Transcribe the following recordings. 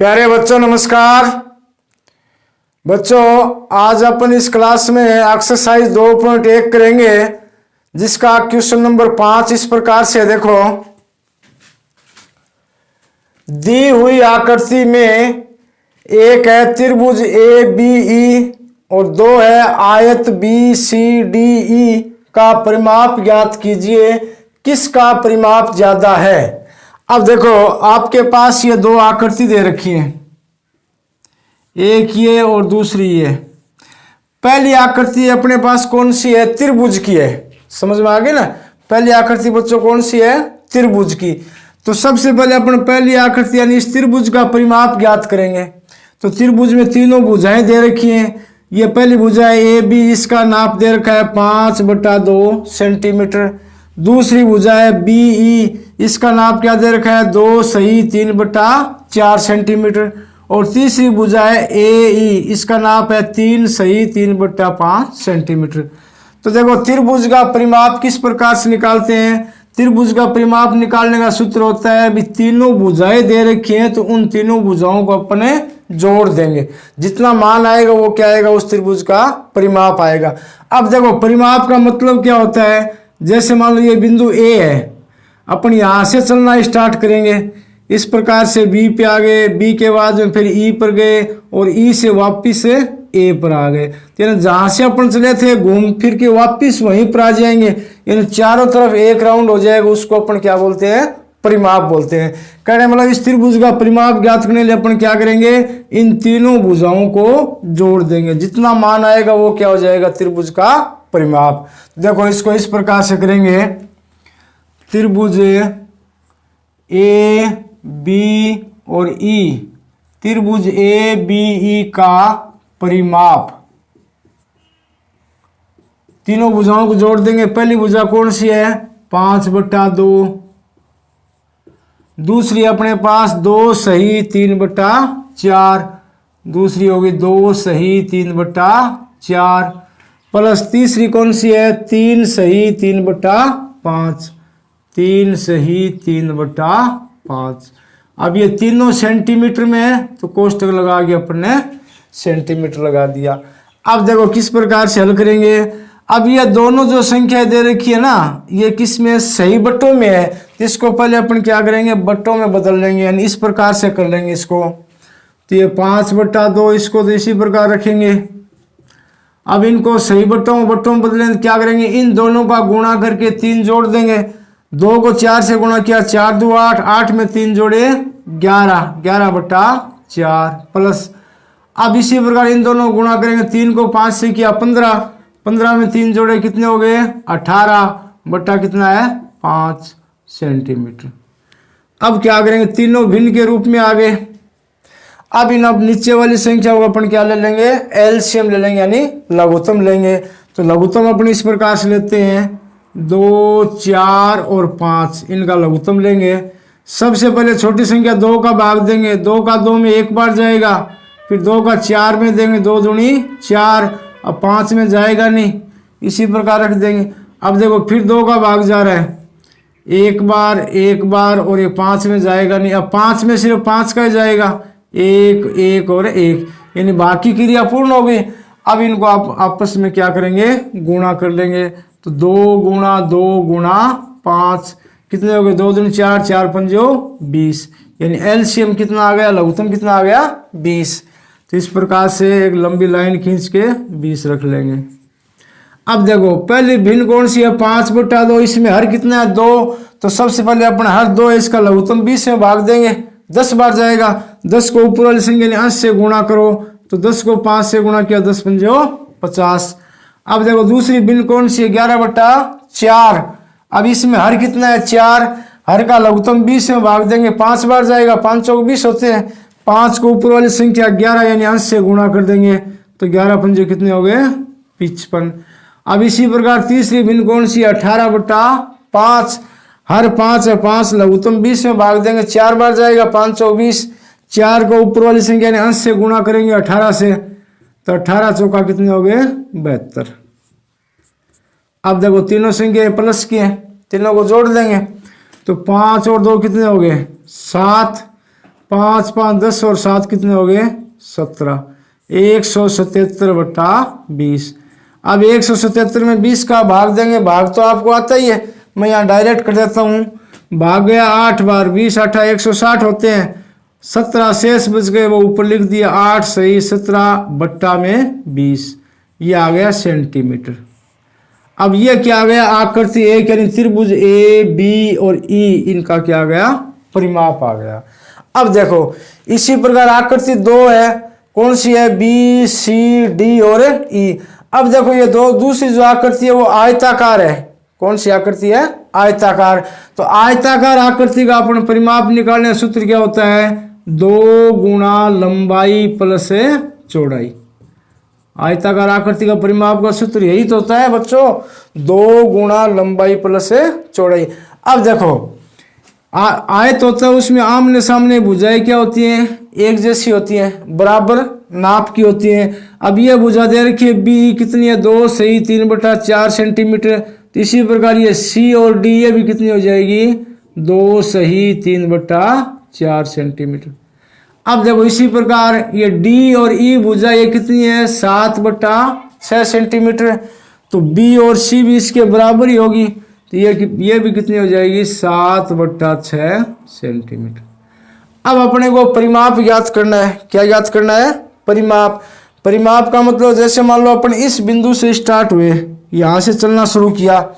प्यारे बच्चों नमस्कार। बच्चों आज अपन इस क्लास में एक्सरसाइज 2.1 करेंगे जिसका क्वेश्चन नंबर 5 इस प्रकार से देखो। दी हुई आकृति में एक है त्रिभुज ए बी ई और दो है आयत बी सी डी ई का परिमाप ज्ञात कीजिए, किसका परिमाप ज्यादा है। अब देखो आपके पास ये दो आकृति दे रखी है, एक ये और दूसरी ये। पहली आकृति अपने पास कौन सी है? त्रिभुज की है। समझ में आ गई ना। पहली आकृति बच्चों कौन सी है? त्रिभुज की। तो सबसे पहले अपन पहली आकृति यानी इस त्रिभुज का परिमाप ज्ञात करेंगे। तो त्रिभुज में तीनों भुजाएं दे रखी हैं। ये पहली भुजा है ए बी, इसका नाप दे रखा है 5/2 सेंटीमीटर। दूसरी भुजा है बी ई, इसका नाप क्या दे रखा है? 2 सही 3/4 सेंटीमीटर। और तीसरी भुजा है ए ई, इसका नाप है 3 सही 3/5 सेंटीमीटर। तो देखो त्रिभुज का परिमाप किस प्रकार से निकालते हैं। त्रिभुज का परिमाप निकालने का सूत्र होता है अभी तीनों भुजाएं दे रखी हैं तो उन तीनों भुजाओं को अपने जोड़ देंगे, जितना मान आएगा वो क्या आएगा? उस त्रिभुज का परिमाप आएगा। अब देखो परिमाप का मतलब क्या होता है। जैसे मान लो ये बिंदु ए है, अपन यहाँ से चलना स्टार्ट करेंगे, इस प्रकार से बी पे आ गए, बी के बाद में फिर ई पर गए और ई से वापिस से ए पर आ गए। यानी जहाँ से अपन चले थे घूम फिर के वापिस वहीं पर आ जाएंगे, यानी चारों तरफ एक राउंड हो जाएगा। उसको अपन क्या बोलते हैं? परिमाप बोलते हैं। कहने मतलब इस त्रिभुज का परिमाप ज्ञात करने के लिए अपन क्या करेंगे? इन तीनों भुजाओं को जोड़ देंगे, जितना मान आएगा वो क्या हो जाएगा? त्रिभुज का परिमाप। देखो इसको इस प्रकार से करेंगे। त्रिभुज ए बी और ई, त्रिभुज ए बी ई का परिमाप तीनों भुजाओं को जोड़ देंगे। पहली भुजा कौन सी है? 5/2। दूसरी अपने पास 2 सही 3/4। दूसरी होगी 2 सही 3/4 प्लस तीसरी कौन सी है? 3 सही 3/5। 3 सही 3/5। अब ये तीनों सेंटीमीटर में है तो कोष्टक लगा के अपन ने सेंटीमीटर लगा दिया। अब देखो किस प्रकार से हल करेंगे। अब ये दोनों जो संख्या दे रखी है ना, ये किस में? सही बट्टों में है। तो इसको पहले अपन क्या करेंगे? बट्टों में बदल लेंगे, यानी इस प्रकार से कर लेंगे इसको। तो ये 5/2 इसको तो इसी प्रकार रखेंगे। अब इनको सही बट्टों में बदलेंगे क्या करेंगे? इन दोनों का गुणा करके 3 जोड़ देंगे। 2 को 4 से गुणा किया, 4 2 8, 8 में 3 जोड़े 11, 11/4 प्लस। अब इसी प्रकार इन दोनों गुणा करेंगे। 3 को 5 से किया 15, 15 में 3 जोड़े कितने हो गए? 18 बट्टा कितना है? 5 सेंटीमीटर। अब क्या करेंगे? तीनों भिन्न के रूप में आ गए। अब नीचे वाली संख्या को अपन क्या ले लेंगे? एलसीएम ले लेंगे, यानी लघुत्तम लेंगे। तो लघुत्तम अपन इस प्रकार से लेते हैं 2 4 और 5, इनका लघुत्तम लेंगे। सबसे पहले छोटी संख्या 2 का भाग देंगे। 2 का 2 में एक बार जाएगा, फिर 2 का 4 में देंगे, 2 दूनी 4। अब 5 में जाएगा नहीं, इसी प्रकार रख देंगे। अब देखो फिर 2 का भाग जा रहा है, एक बार और ये 5 में जाएगा नहीं। अब 5 में सिर्फ 5 का ही जाएगा, 1 1 और 1, यानी बाकी क्रिया पूर्ण हो गई। अब इनको आप आपस में क्या करेंगे? गुणा कर लेंगे। तो 2 × 2 × 5 कितने हो गए? 2 दूनी 4, 4 पंजो 20, यानी एलसीएम कितना आ गया? लघुत्तम कितना आ गया? 20। तो इस प्रकार से एक लंबी लाइन खींच के 20 रख लेंगे। अब देखो पहली भिन्न कौन सी है? 5/2। इसमें हर कितना है? 2। तो सबसे पहले अपन हर 2 है, इसका लघुत्तम 20 में भाग देंगे, 10 बार जाएगा। 10 को ऊपर वाली संख्या अंश से गुणा करो, तो 10 को 5 से गुणा किया, 10 पंजो 50। अब देखो दूसरी भिन्न कौन सी है? 11/4। अब इसमें हर कितना है? 4। हर का लघुत्तम 20 में भाग देंगे, 5 बार जाएगा, 5 चौक 20 होते हैं। 5 को ऊपर वाली संख्या 11 यानी अंश से गुणा कर देंगे, तो 11 पंजे कितने हो गए? 55। अब इसी प्रकार तीसरी भिन्न कौन सी? 18/5। हर 5 है, 5 लघुत्तम 20 में भाग देंगे, 4 बार जाएगा, 5 चौक 20। 4 को ऊपर वाली संख्या यानी अंश से गुणा करेंगे 18 से, तो 18 चौका कितने हो गए? 72। अब देखो तीनों संख्या प्लस की है, तीनों को जोड़ देंगे। तो 5 और 2 कितने हो गए? 7 5 5 10 और 7 कितने हो गए 17, 177/20। अब 177 में 20 का भाग देंगे, भाग तो आपको आता ही है, मैं यहाँ डायरेक्ट कर देता हूँ। भाग गया 8 बार, 20 8 160 होते हैं, 17 शेष बच गए, वो ऊपर लिख दिया 8 सही 17/20, ये आ गया सेंटीमीटर। अब ये क्या आ गया, आकृति एक यानी त्रिभुज ए बी और ई, इनका क्या आ गया परिमाप आ गया। अब देखो इसी प्रकार आकृति 2 है, कौन सी है, बी सी डी और ई। अब देखो ये दो दूसरी जो आकृति है वो आयताकार है, कौन सी आकृति है आयताकार। तो आयताकार आकृति का अपन परिमाप निकालने का सूत्र क्या होता है, 2 गुणा लंबाई प्लस चौड़ाई। आयताकार आकृति का परिमाप का सूत्र यही तो होता है बच्चों, 2 गुणा लंबाई प्लस चौड़ाई। अब देखो आयत होता है, उसमें आमने सामने भुजाएं क्या होती हैं, एक जैसी होती हैं, बराबर नाप की होती हैं। अब ये भुजा दे रखी है बी कितनी है, 2 सही 3/4 सेंटीमीटर। तो इसी प्रकार ये सी और डी ये भी कितनी हो जाएगी, 2 सही 3/4 सेंटीमीटर। अब देखो इसी प्रकार ये डी और ई भुजा ये कितनी है, 7/6 सेंटीमीटर। तो बी और सी भी इसके बराबर ही होगी, तो ये भी कितनी हो जाएगी, 7/6 सेंटीमीटर। अब अपने को परिमाप ज्ञात करना है, क्या ज्ञात करना है, परिमाप। परिमाप का मतलब जैसे मान लो अपन इस बिंदु से स्टार्ट हुए, यहाँ से चलना शुरू किया,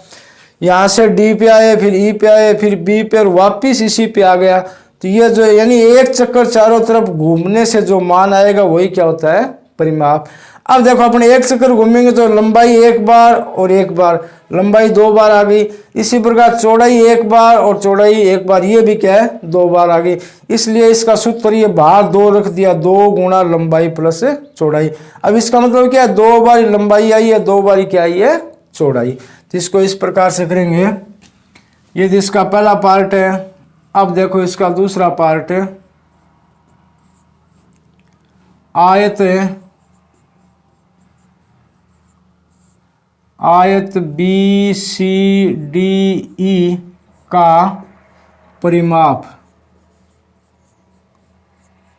यहाँ से डी पे आए, फिर ई पे आए, फिर बी पे और वापिस इसी पे आ गया। तो ये जो यानी एक चक्कर चारों तरफ घूमने से जो मान आएगा वही क्या होता है परिमाप। अब देखो अपन एक चक्कर घूमेंगे तो लंबाई एक बार और एक बार, लंबाई 2 बार आ गई। इसी प्रकार चौड़ाई एक बार और चौड़ाई एक बार, ये भी क्या है 2 बार आ गई। इसलिए इसका सूत्र ये भाग 2 रख दिया, 2 गुणा लंबाई प्लस चौड़ाई। अब इसका मतलब क्या है, 2 बार लंबाई आई है, 2 बार क्या आई है चौड़ाई। तो इसको इस प्रकार से करेंगे, ये इसका पहला पार्ट है। अब देखो इसका दूसरा पार्ट है, आयत है, आयत बी सी डी ई का परिमाप।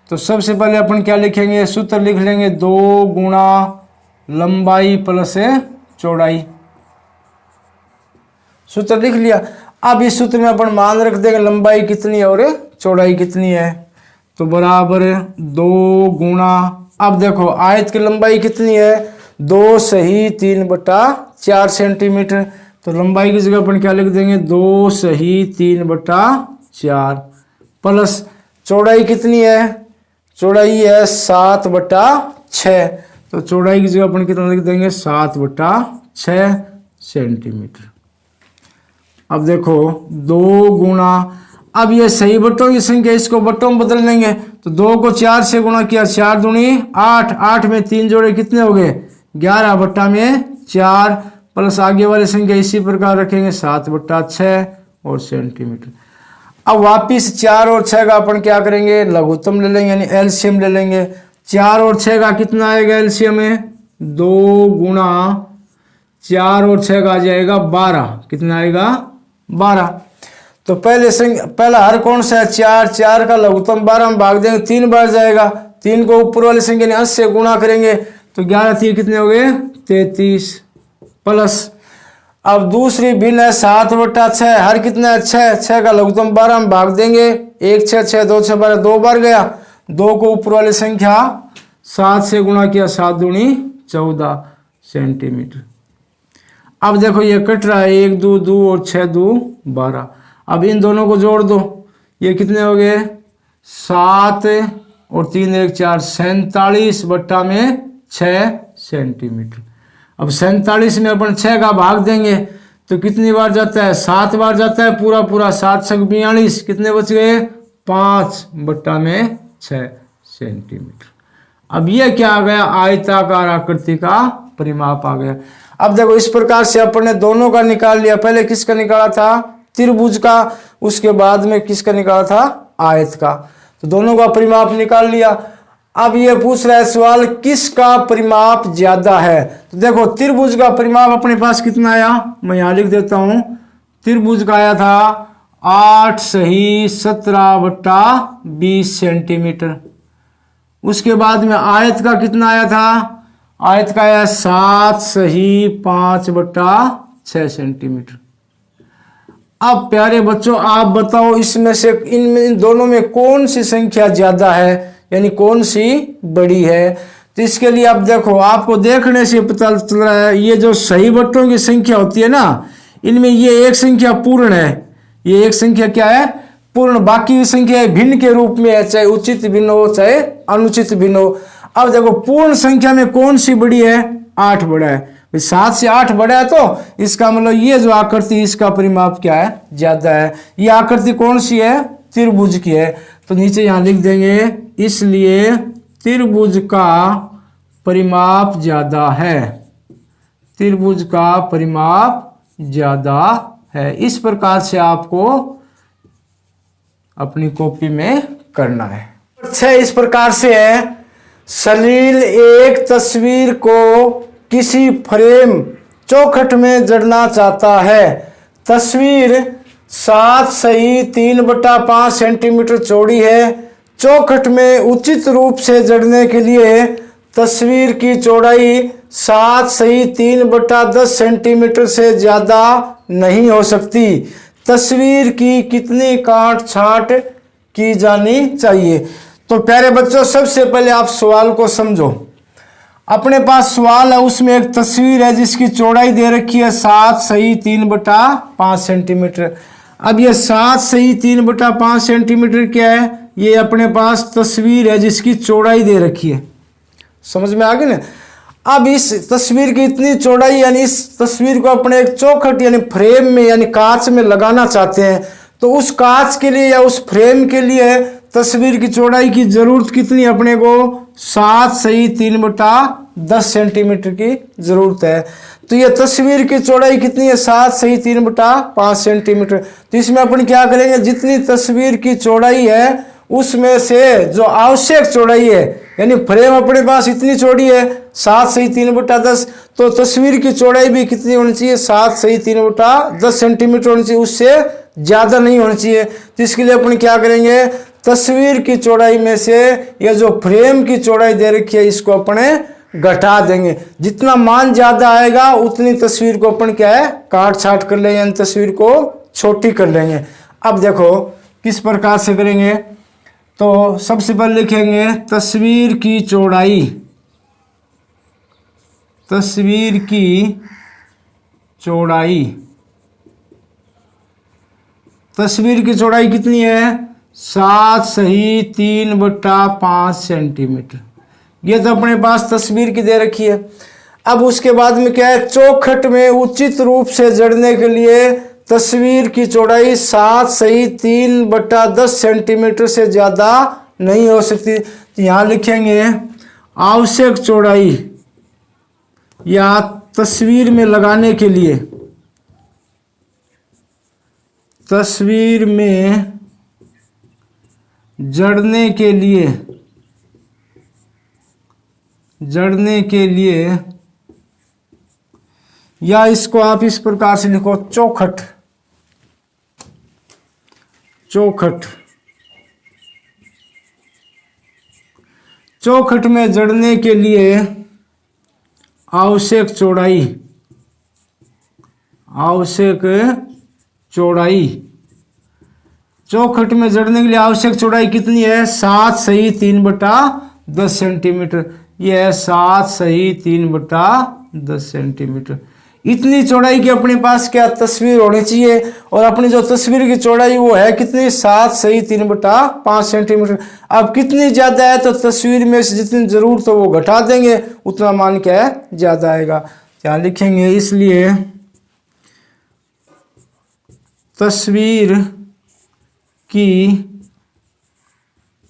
तो सबसे पहले अपन क्या लिखेंगे, सूत्र लिख लेंगे, 2 गुणा लंबाई प्लस चौड़ाई। सूत्र लिख लिया। अब इस सूत्र में अपन मान रख देंगे लंबाई कितनी है और चौड़ाई कितनी है, तो बराबर 2 गुणा, अब देखो आयत की लंबाई कितनी है, 2 सही 3/4 सेंटीमीटर। तो लंबाई की जगह अपन क्या लिख देंगे, 2 सही 3/4 प्लस चौड़ाई कितनी है, चौड़ाई है 7/6। तो चौड़ाई की जगह अपन कितना लिख देंगे, 7/6 सेंटीमीटर। अब देखो 2 गुणा, अब ये सही बट्टों की संख्या, इसको बट्टों में बदल लेंगे। तो 2 को 4 से गुणा किया, 4 दूनी 8, 8 में 3 जोड़े कितने हो गए, 11/4 प्लस आगे वाली संख्या इसी प्रकार रखेंगे, 7/6 और सेंटीमीटर। अब वापिस 4 और 6 का अपन क्या करेंगे, लघुत्तम ले लेंगे यानी एलसीएम ले लेंगे। 4 और 6 का कितना आएगा एलसीएम में, 2 गुणा 4 और 6 का आ जाएगा 12, कितना आएगा 12। तो पहला हर कौन सा है, 4, 4 का लघुत्तम 12 में भाग देंगे, 3 बार जाएगा, 3 को ऊपर वाली संख्या ने 80 से गुणा करेंगे, तो 11 3 कितने हो गए 33 प्लस। अब दूसरी भिन्न है 7/6, हर कितना है 6, 6 का लघुत्तम 12 में भाग देंगे, 1 6 6 2 6 12, 2 बार गया, 2 को ऊपर वाली संख्या 7 से गुणा किया, 7 दूनी 14 सेंटीमीटर। अब देखो ये कट रहा है, 1 2 2 और 6 2 12। अब इन दोनों को जोड़ दो, ये कितने हो गए 7 और 3 1 4, 47/6 सेंटीमीटर। अब 47 में अपन 6 का भाग देंगे तो कितनी बार जाता है, 7 बार जाता है, पूरा पूरा 7 6 42, कितने बच गए 5/6 सेंटीमीटर। अब ये क्या आ गया, आयताकार आकृति का परिमाप आ गया। अब देखो इस प्रकार से अपन ने दोनों का निकाल लिया, पहले किसका निकाला था त्रिभुज का, उसके बाद में किसका निकाला था आयत का। तो दोनों का परिमाप निकाल लिया। अब ये पूछ रहा है सवाल किसका परिमाप ज्यादा है। तो देखो त्रिभुज का परिमाप अपने पास कितना आया, मैं यहां लिख देता हूं, त्रिभुज का आया था 8 सही 17/20 सेंटीमीटर। उसके बाद में आयत का कितना आया था, आयत का आया 7 सही 5/6 सेंटीमीटर। अब प्यारे बच्चों आप बताओ इसमें से इन दोनों में कौन सी संख्या ज्यादा है, यानी कौन सी बड़ी है। तो इसके लिए आप देखो, आपको देखने से पता चल रहा है ये जो सही बट्टों की संख्या होती है ना, इनमें ये एक संख्या पूर्ण है, ये एक संख्या क्या है, पूर्ण। बाकी की संख्या भिन्न के रूप में है, चाहे उचित भिन्न हो चाहे अनुचित भिन्न हो। अब देखो पूर्ण संख्या में कौन सी बड़ी है, 8 बड़ा है। 7 से 8 बड़ा है तो इसका मतलब ये जो आकृति इसका परिमाप क्या है, ज्यादा है। ये आकृति कौन सी है, त्रिभुज की है। तो नीचे यहां लिख देंगे इसलिए त्रिभुज का परिमाप ज्यादा है, त्रिभुज का परिमाप ज्यादा है। इस प्रकार से आपको अपनी कॉपी में करना है। 6 इस प्रकार से है, सलील एक तस्वीर को किसी फ्रेम चौखट में जड़ना चाहता है। तस्वीर 7 सही 3/5 सेंटीमीटर चौड़ी है। चौखट में उचित रूप से जड़ने के लिए तस्वीर की चौड़ाई 7 सही 3/10 सेंटीमीटर से ज्यादा नहीं हो सकती। तस्वीर की कितनी काट छांट की जानी चाहिए। तो प्यारे बच्चों सबसे पहले आप सवाल को समझो। अपने पास सवाल है, उसमें एक तस्वीर है जिसकी चौड़ाई दे रखी है 7 सही 3/5 सेंटीमीटर। अब ये 7 सही 3/5 सेंटीमीटर क्या है, ये अपने पास तस्वीर है जिसकी चौड़ाई दे रखी है। समझ में आ गई ना। अब इस तस्वीर की इतनी चौड़ाई, यानी इस तस्वीर को अपने एक चौखट यानी फ्रेम में यानी कांच में लगाना चाहते हैं। तो उस कांच के लिए या उस फ्रेम के लिए तस्वीर की चौड़ाई की जरूरत कितनी, अपने को 7 सही 3/10 सेंटीमीटर की जरूरत है। तो ये तस्वीर की चौड़ाई कितनी है, 7 सही 3/5 सेंटीमीटर। तो इसमें अपन क्या करेंगे, जितनी तस्वीर की चौड़ाई है उसमें से जो आवश्यक चौड़ाई है, यानी फ्रेम अपने पास इतनी चौड़ी है 7 सही 3/10, तो तस्वीर की चौड़ाई भी कितनी होनी चाहिए, 7 सही 3/10 सेंटीमीटर होनी चाहिए, उससे ज्यादा नहीं होनी चाहिए। तो इसके लिए अपन क्या करेंगे, तस्वीर की चौड़ाई में से या जो फ्रेम की चौड़ाई दे रखी है इसको अपने घटा देंगे। जितना मान ज्यादा आएगा उतनी तस्वीर को अपन क्या है, काट छाट कर लेंगे, तस्वीर को छोटी कर लेंगे। अब देखो किस प्रकार से करेंगे। तो सबसे पहले लिखेंगे तस्वीर की चौड़ाई, तस्वीर की चौड़ाई, तस्वीर की चौड़ाई कितनी है, 7 सही 3/5 सेंटीमीटर। ये तो अपने पास तस्वीर की दे रखी है। अब उसके बाद में क्या है, चौखट में उचित रूप से जड़ने के लिए तस्वीर की चौड़ाई 7 सही 3/10 सेंटीमीटर से ज्यादा नहीं हो सकती। तो यहां लिखेंगे आवश्यक चौड़ाई या तस्वीर में लगाने के लिए, तस्वीर में जड़ने के लिए, जड़ने के लिए, या इसको आप इस प्रकार से लिखो चौखट, चौखट। चौखट में जड़ने के लिए आवश्यक चौड़ाई, आवश्यक चौड़ाई, चौखट में जड़ने के लिए आवश्यक चौड़ाई कितनी है, 7 सही 3/10 सेंटीमीटर। यह है 7 सही 3/10 सेंटीमीटर। इतनी चौड़ाई की अपने पास क्या तस्वीर होनी चाहिए। और अपनी जो तस्वीर की चौड़ाई वो है कितनी, 7 सही 3/5 सेंटीमीटर। अब कितनी ज्यादा है, तो तस्वीर में से जितनी जरूरत हो वो घटा देंगे, उतना मान क्या है, ज्यादा आएगा। क्या लिखेंगे, इसलिए तस्वीर की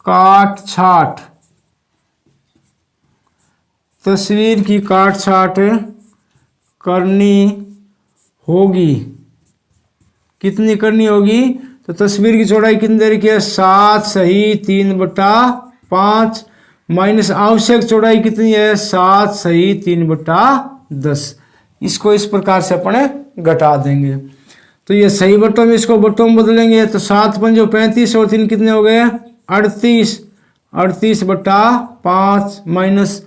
काट छाट, तस्वीर की काट छाट करनी होगी। कितनी करनी होगी, तो तस्वीर की चौड़ाई कितनी दे रखी है, 7 सही 3/5 माइनस आवश्यक चौड़ाई कितनी है, 7 सही 3/10। इसको इस प्रकार से अपने घटा देंगे। तो ये सही बट्टों में, इसको बट्टों में बदलेंगे तो 7 पंजो 35 और 3 कितने हो गए 38, 38 बट्टा 5 माइनस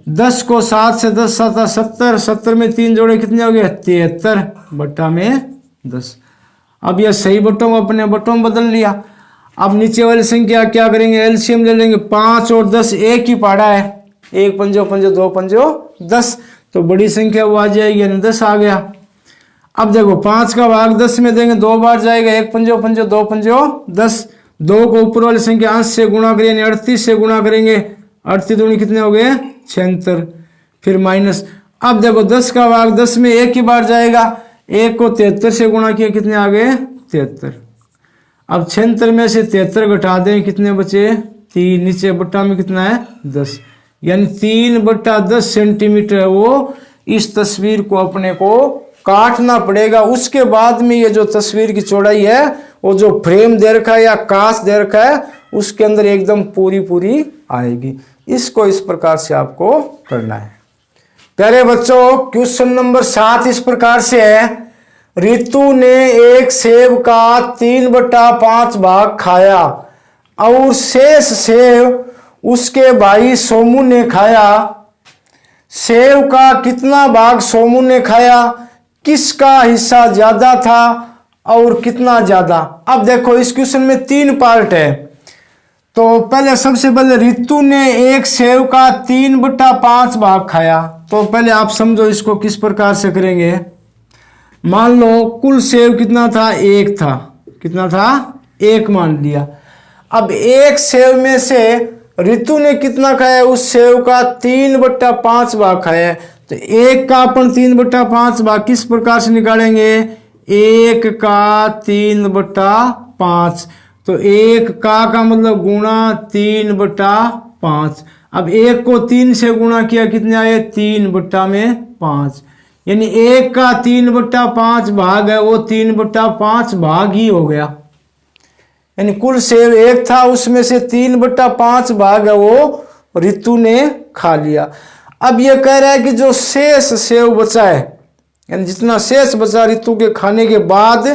10 को 7 से 10 7 70, 70 में 3 जोड़े कितने हो गए 73 बट्टा में 10। अब यह सही बट्टों को अपने बट्टों में बदल लिया। अब नीचे वाली संख्या क्या करेंगे, एलसीएम ले लेंगे। 5 और 10 एक ही पहाड़ा है, 1 पंजो पंजो 2 पंजो 10, तो बड़ी संख्या वो आ जाएगी, यानी 10 आ गया। अब देखो 5 का भाग 10 में देंगे, 2 बार जाएगा, 1 पंजो पंजो 2 पंजो 10, 2 को ऊपर वाली संख्या अंश से गुणा करेंगे, 38 से गुणा करेंगे, 38 दूनी कितने हो गए 76, फिर माइनस। अब देखो 10 का भाग 10 में एक ही बार जाएगा, 1 को 73 से गुणा किया, कितने आ गए 73। अब 76 में से 73 घटा दें, कितने बचे 3, नीचे बट्टा में कितना है 10, यानी 3 बट्टा 10 सेंटीमीटर है वो। इस तस्वीर को अपने को काटना पड़ेगा, उसके बाद में ये जो तस्वीर की चौड़ाई है वो जो फ्रेम दे रखा है या कांच दे रखा है उसके अंदर एकदम पूरी पूरी आएगी। इसको इस प्रकार से आपको करना है। प्यारे बच्चों, क्वेश्चन नंबर 7 इस प्रकार से है, रितु ने एक सेब का 3/5 भाग खाया और शेष सेब उसके भाई सोमू ने खाया। सेब का कितना भाग सोमू ने खाया, किसका हिस्सा ज्यादा था और कितना ज्यादा। अब देखो इस क्वेश्चन में 3 पार्ट है। तो पहले सबसे पहले रितु ने एक सेब का 3/5 भाग खाया। तो पहले आप समझो इसको किस प्रकार से करेंगे। मान लो कुल सेब कितना था, 1 था, कितना था 1 मान लिया। अब एक सेब में से रितु ने कितना खाया, उस सेब का 3/5 भाग खाया है। तो 1 का अपन 3/5 भाग किस प्रकार से निकालेंगे, 1 का 3/5, तो 1 का मतलब गुणा 3/5। अब 1 को 3 से गुणा किया, कितने आए 3/5, यानी 1 का 3/5 भाग है वो 3/5 भाग ही हो गया। यानी कुल सेब 1 था, उसमें से 3/5 भाग है वो रितु ने खा लिया। अब ये कह रहा है कि जो शेष सेब बचा है, यानी जितना शेष बचा रितु के खाने के बाद,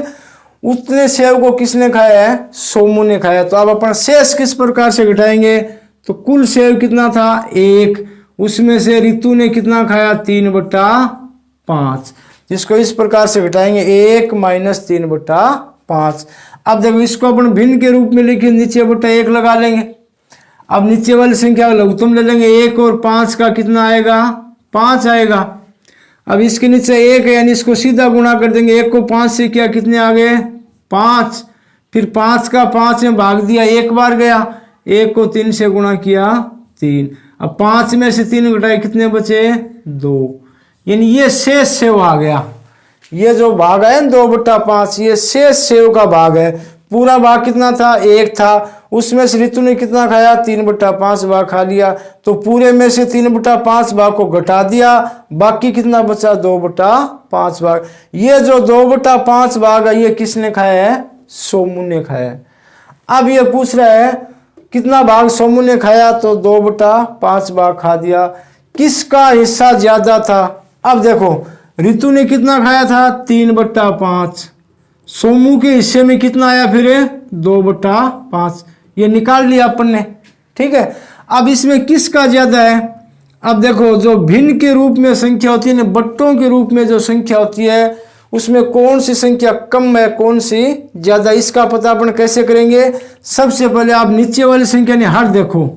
उतने सेब को किसने खाया है, सोमू ने खाया। तो अब अपन शेष किस प्रकार से घटाएंगे, तो कुल सेब कितना था 1, उसमें से रितु ने कितना खाया 3/5, जिसको इस प्रकार से घटाएंगे 1 माइनस 3/5। अब देखो इसको अपन भिन्न के रूप में लिखे, नीचे बट्टा 1 लगा लेंगे। अब नीचे वाली संख्या लघुत्तम ले लेंगे, 1 और 5 का कितना आएगा 5 आएगा। अब इसके नीचे 1 है, यानी इसको सीधा गुणा कर देंगे, 1 को 5 से किया, कितने आ गए 5, फिर 5 का 5 में भाग दिया, 1 बार गया, 1 को 3 से गुणा किया 3। अब 5 में से 3 घटाए, कितने बचे 2, यानी ये शेष सेव आ गया। ये जो भाग है 2/5, ये शेष सेव का भाग है। पूरा भाग कितना था 1 था, उसमें से रितु ने कितना खाया 3/5 भाग खा लिया। तो पूरे में से 3/5 भाग को घटा दिया, बाकी कितना बचा 2/5 भाग। ये जो 2/5 भाग है ये किसने खाया है, सोमू ने खाया है। अब ये पूछ रहा है कितना भाग सोमू ने खाया, तो 2/5 भाग खा दिया। किसका हिस्सा ज्यादा था, अब देखो रितु ने कितना खाया था 3/5, सोमू के हिस्से में कितना आया फिर 2/5, ये निकाल लिया अपन ने, ठीक है। अब इसमें किसका ज्यादा है, अब देखो जो भिन्न के रूप में संख्या होती है ना, बट्टों के रूप में जो संख्या होती है उसमें कौन सी संख्या कम है कौन सी ज्यादा, इसका पता अपन कैसे करेंगे। सबसे पहले आप नीचे वाली संख्या ने हर देखो,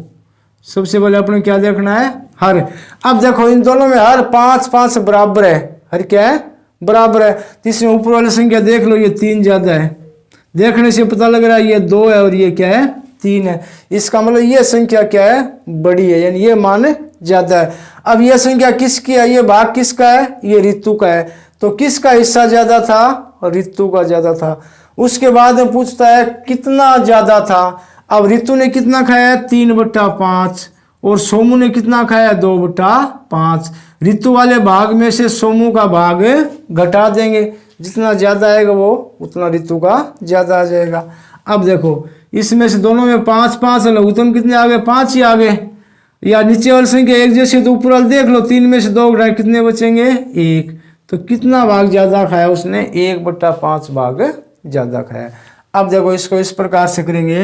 सबसे पहले अपन क्या देखना है हर। अब देखो इन दोनों में हर 5-5 बराबर है, हर क्या है बराबर है। तो इसमें ऊपर वाली संख्या देख लो, ये 3 ज्यादा है, देखने से पता लग रहा है ये 2 है और ये क्या है 3 है। इसका मतलब ये संख्या क्या है बड़ी है, यानी ये मान ज्यादा है। अब ये संख्या किसकी है, ये भाग किसका है, ये रितु का है। तो किसका हिस्सा ज्यादा था, रितु का ज्यादा था। उसके बाद में पूछता है कितना ज्यादा था। अब रितु ने कितना खाया 3/5 और सोमू ने कितना खाया 2/5। रितु वाले भाग में से सोमू का भाग घटा देंगे, जितना ज्यादा आएगा वो उतना रितु का ज्यादा आ जाएगा। अब देखो इसमें से दोनों में 5-5 है, लघुत्तम कितने आ गए 5 ही आ गए। या नीचे वाली संख्या एक जैसी तो ऊपर वाले देख लो, 3 में से 2 घटाए कितने बचेंगे 1। तो कितना भाग ज़्यादा खाया उसने? 1/5 भाग ज़्यादा खाया। अब देखो इसको इस प्रकार से करेंगे,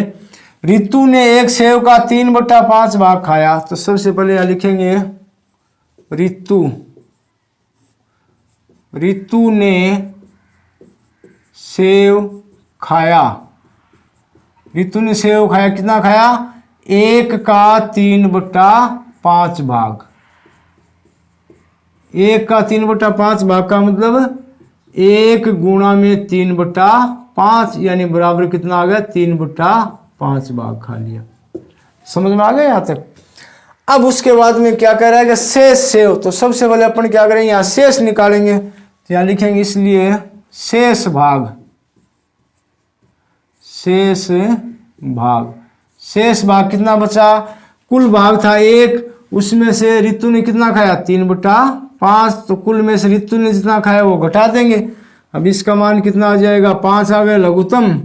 रितु ने एक सेव का 3/5 भाग खाया। तो सबसे पहले यहाँ लिखेंगे रितु ने सेव खाया। रितु ने सेव खाया, कितना खाया? 1 का 3/5 भाग। 1 का 3/5 भाग का मतलब 1 गुणा में 3/5, यानी बराबर कितना आ गया? 3/5 भाग खा लिया। समझ में आ गया यहाँ तक? अब उसके बाद में क्या कह रहा है कि शेष सेव। तो सबसे पहले अपन क्या करेंगे, यहाँ शेष निकालेंगे। तो यहाँ लिखेंगे इसलिए शेष भाग। शेष भाग कितना बचा? कुल भाग था 1, उसमें से रितु ने कितना खाया? 3/5। तो कुल में से रितु ने जितना खाया वो घटा देंगे। अब इसका मान कितना आ जाएगा? 5 आ गया लघुत्तम।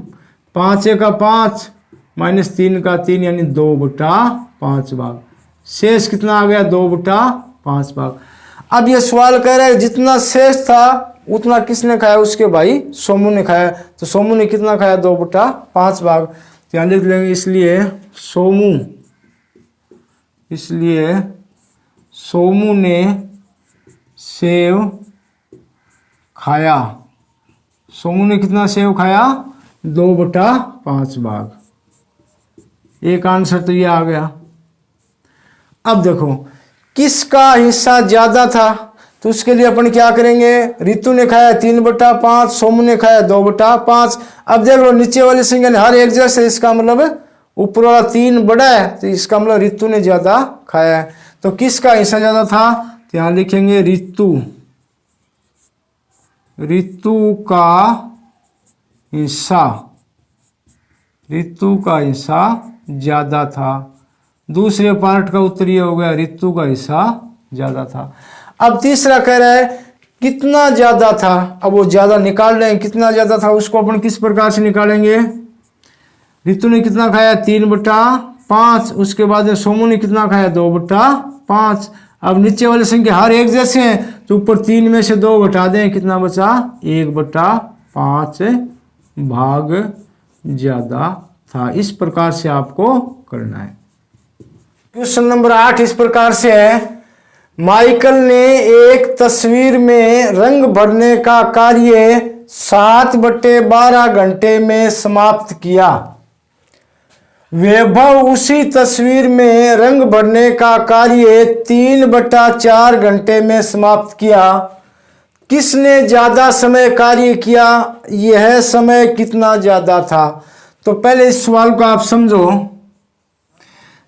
5 का 5 माइनस 3 का 3, यानी 2/5 भाग। शेष कितना आ गया? 2/5 भाग। अब ये सवाल कह रहा है जितना शेष था उतना किसने खाया? उसके भाई सोमू ने खाया। तो सोमू ने कितना खाया? 2/5 भाग। तो यहाँ लिख लेंगे इसलिए सोमू ने सेव खाया। सोमू ने कितना सेव खाया? 2/5 भाग। एक आंसर तो ये आ गया। अब देखो किसका हिस्सा ज्यादा था? तो उसके लिए अपन क्या करेंगे, रितु ने खाया 3/5, सोमू ने खाया 2/5। अब देख लो नीचे वाली संख्या ने हर एक जैसे, इसका मतलब ऊपर वाला 3 बड़ा है, तो इसका मतलब रितु ने ज्यादा खाया है। तो किसका हिस्सा ज्यादा था? तो यहां लिखेंगे रितु का हिस्सा ज्यादा था। दूसरे पार्ट का उत्तर ये हो गया, रितु का हिस्सा ज्यादा था। अब तीसरा कह रहा है कितना ज्यादा था। अब वो ज्यादा निकाल रहे हैं, कितना ज्यादा था उसको अपन किस प्रकार से निकालेंगे। रितु ने कितना खाया? 3/5। उसके बाद सोमू ने कितना खाया? 2/5। अब नीचे वाली संख्या हर एक जैसे हैं, तो ऊपर 3 में से 2 घटा दें, कितना बचा? 1/5 भाग ज्यादा था। इस प्रकार से आपको करना है। क्वेश्चन नंबर 8 इस प्रकार से है, माइकल ने एक तस्वीर में रंग भरने का कार्य 7/12 घंटे में समाप्त किया। वैभव उसी तस्वीर में रंग भरने का कार्य 3/4 घंटे में समाप्त किया। किसने ज्यादा समय कार्य किया? यह समय कितना ज्यादा था? तो पहले इस सवाल को आप समझो।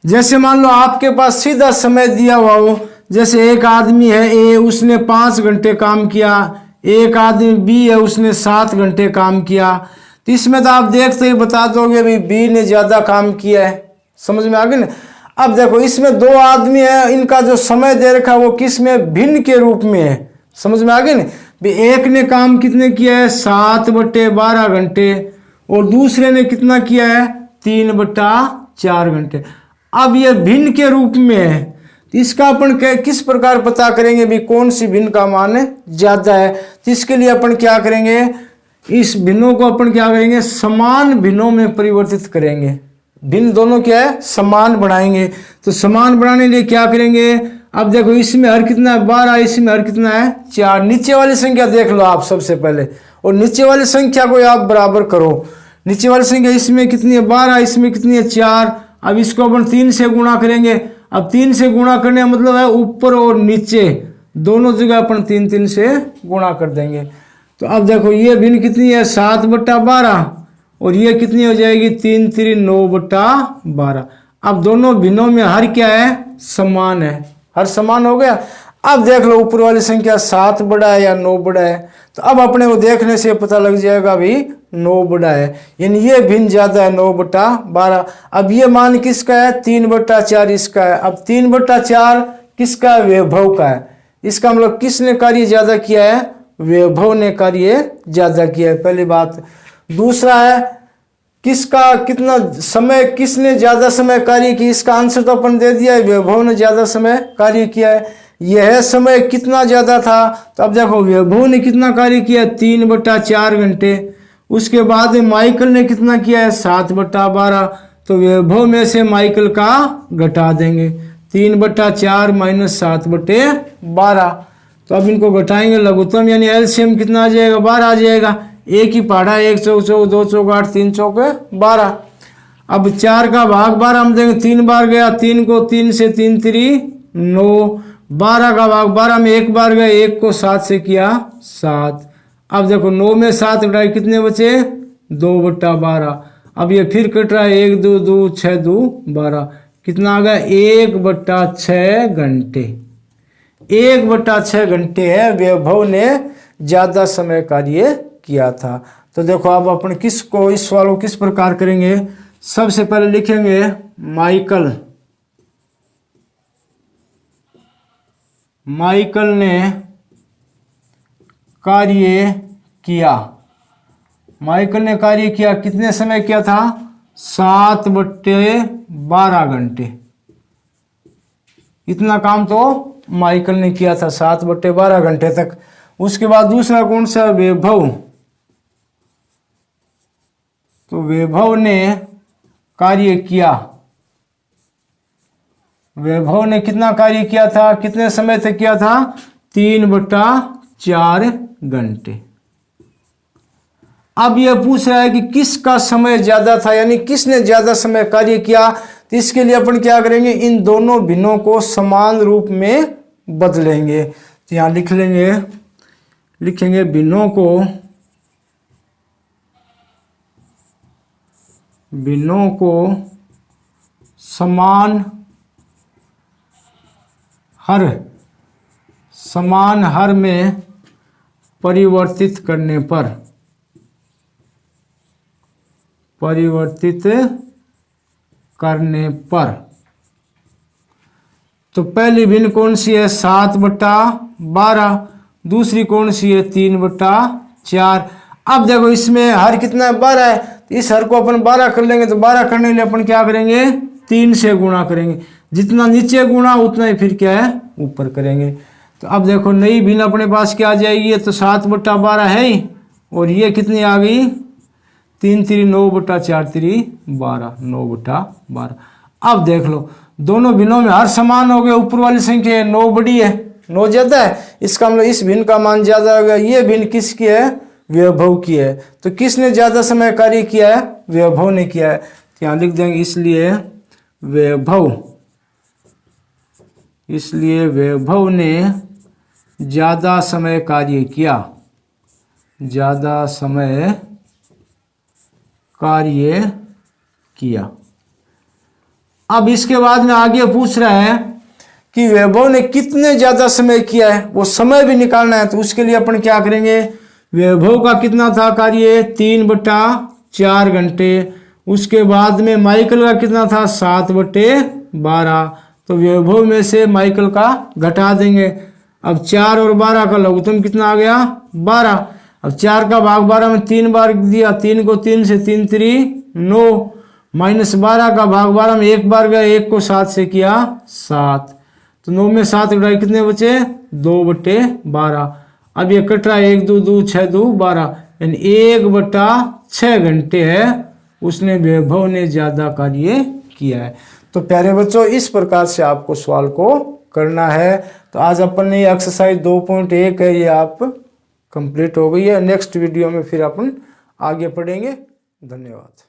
जैसे मान लो आपके पास सीधा समय दिया हुआ हो, जैसे एक आदमी है ए, उसने 5 घंटे काम किया। एक आदमी बी है, उसने 7 घंटे काम किया। तो इसमें तो आप देखते ही बता दोगे भाई बी ने ज्यादा काम किया है। समझ में आ गई ना? अब देखो इसमें 2 आदमी है, इनका जो समय दे रखा है वो किस में? भिन्न के रूप में है। समझ में आ गई ना? एक ने काम कितने किया है? 7/12 घंटे, और दूसरे ने कितना किया है? 3/4 घंटे। अब ये भिन्न के रूप में है, इसका अपन किस प्रकार पता करेंगे भी कौन सी भिन्न का मान ज्यादा है? तो इसके लिए अपन क्या करेंगे, इस भिन्नों को अपन क्या करेंगे? समान भिन्नों में परिवर्तित करेंगे। भिन्न दोनों क्या है? समान बनाएंगे। तो समान बनाने के लिए क्या करेंगे? अब देखो इसमें हर कितना है? 12, इसमें हर कितना है? 4। नीचे वाली संख्या देख लो आप सबसे पहले, और नीचे वाली संख्या को आप बराबर करो। नीचे वाली संख्या इसमें कितनी है? 12, इसमें कितनी है? 4। अब इसको अपन 3 से गुणा करेंगे। अब 3 से गुणा करने का मतलब है ऊपर और नीचे दोनों जगह अपन 3 से गुणा कर देंगे। तो अब देखो ये भिन्न कितनी है? 7/12, और ये कितनी हो जाएगी? 3 3 9/12। अब दोनों भिन्नों में हर क्या है? समान है। हर समान हो गया। अब देख लो ऊपर वाली संख्या 7 बड़ा है या 9 बड़ा है। तो अब अपने को देखने से पता लग जाएगा भाई 9 बड़ा है, यानी ये भिन्न ज्यादा है 9/12। अब ये मान किसका है? 3/4 इसका है। अब 3/4 किसका है? वैभव का है। इसका मतलब किसने कार्य ज्यादा किया है? वैभव ने कार्य ज्यादा किया है, पहली बात। दूसरा है किसका कितना समय, किसने ज्यादा समय कार्य किया? इसका आंसर तो अपन दे दिया है, वैभव ने ज्यादा समय कार्य किया है। यह समय कितना ज़्यादा था। तो अब देखो वैभव ने कितना कार्य किया 3/4 घंटे। उसके बाद माइकल ने कितना किया है 7/12। तो वैभव में से माइकल का घटा देंगे 3/4 - 7/12। तो अब इनको घटाएंगे लघुत्तम यानी एलसीएम कितना आ जाएगा 12 आ जाएगा। एक ही पहाड़ा 1 चौक 2 चौक 8 3 चौक 12। अब 4 का भाग 12 हम देंगे 3 बार गया 3 को 3 से 3 3 9। 12 का भाग 12 में 1 बार गया 1 को 7 से किया 7। अब देखो 9 में 7 घटाए कितने बचे 2/12। अब ये फिर कट रहा है 1 2 2 6 2 12 कितना आ गया 1/6 घंटे। 1/6 घंटे है वैभव ने ज़्यादा समय कार्य किया था। तो देखो अब अपन इस सवाल को किस प्रकार करेंगे। सबसे पहले लिखेंगे माइकल ने कार्य किया। माइकल ने कार्य किया कितने समय किया था 7/12 घंटे। इतना काम तो माइकल ने किया था 7/12 घंटे तक। उसके बाद दूसरा कौन सा वैभव। तो वैभव ने कार्य किया। वैभव ने कितना कार्य किया था कितने समय तक किया था 3/4 घंटे। अब यह पूछ रहा है कि किसका समय ज्यादा था यानी किसने ज्यादा समय कार्य किया। तो इसके लिए अपन क्या करेंगे इन दोनों भिन्नों को समान रूप में बदलेंगे। तो यहां लिखेंगे भिन्नों को समान हर में परिवर्तित करने पर तो पहली भिन्न कौन सी है 7/12। दूसरी कौन सी है 3/4। अब देखो इसमें हर कितना है 12 है। तो इस हर को अपन 12 कर लेंगे। तो 12 करने के लिए अपन क्या करेंगे 3 से गुणा करेंगे। जितना नीचे गुणा उतना ही फिर क्या है ऊपर करेंगे। तो अब देखो नई भिन्न अपने पास क्या आ जाएगी। ये तो 7/12 है ही और ये कितनी आ गई 3 3 9/4 3 12 9/12। अब देख लो दोनों भिन्नों में हर समान हो गए। ऊपर वाली संख्या है 9 बड़ी है 9 ज्यादा है। इसका मतलब इस भिन्न का मान ज्यादा हो गया। ये भिन्न किसकी है वैभव की है। तो किसने ज्यादा समय कार्य किया है वैभव ने किया है। तो यहाँ लिख देंगे इसलिए वैभव ने ज्यादा समय कार्य किया। अब इसके बाद में आगे पूछ रहा है कि वैभव ने कितने ज्यादा समय किया है वो समय भी निकालना है। तो उसके लिए अपन क्या करेंगे वैभव का कितना था कार्य 3/4 घंटे। उसके बाद में माइकल का कितना था 7/12। तो वैभव में से माइकल का घटा देंगे। अब 4 और 12 का लघुत्तम कितना आ गया 12। अब 4 का भाग 12 में 3 बार दिया 3 को 3 से 3 3 9 -12 का भाग 12 में 1 बार गया 1 को 7 से किया 7। तो 9 में 7 घटाए कितने बचे 2/12। अब ये कट रहा है 1 2 2 6 2 12 यानी 1/6 घंटे है उसने वैभव ने ज्यादा कार्य किया है। तो प्यारे बच्चों इस प्रकार से आपको सवाल को करना है। तो आज अपन ने एक्सरसाइज 2.1 है ये आप कंप्लीट हो गई है। नेक्स्ट वीडियो में फिर अपन आगे पढ़ेंगे। धन्यवाद।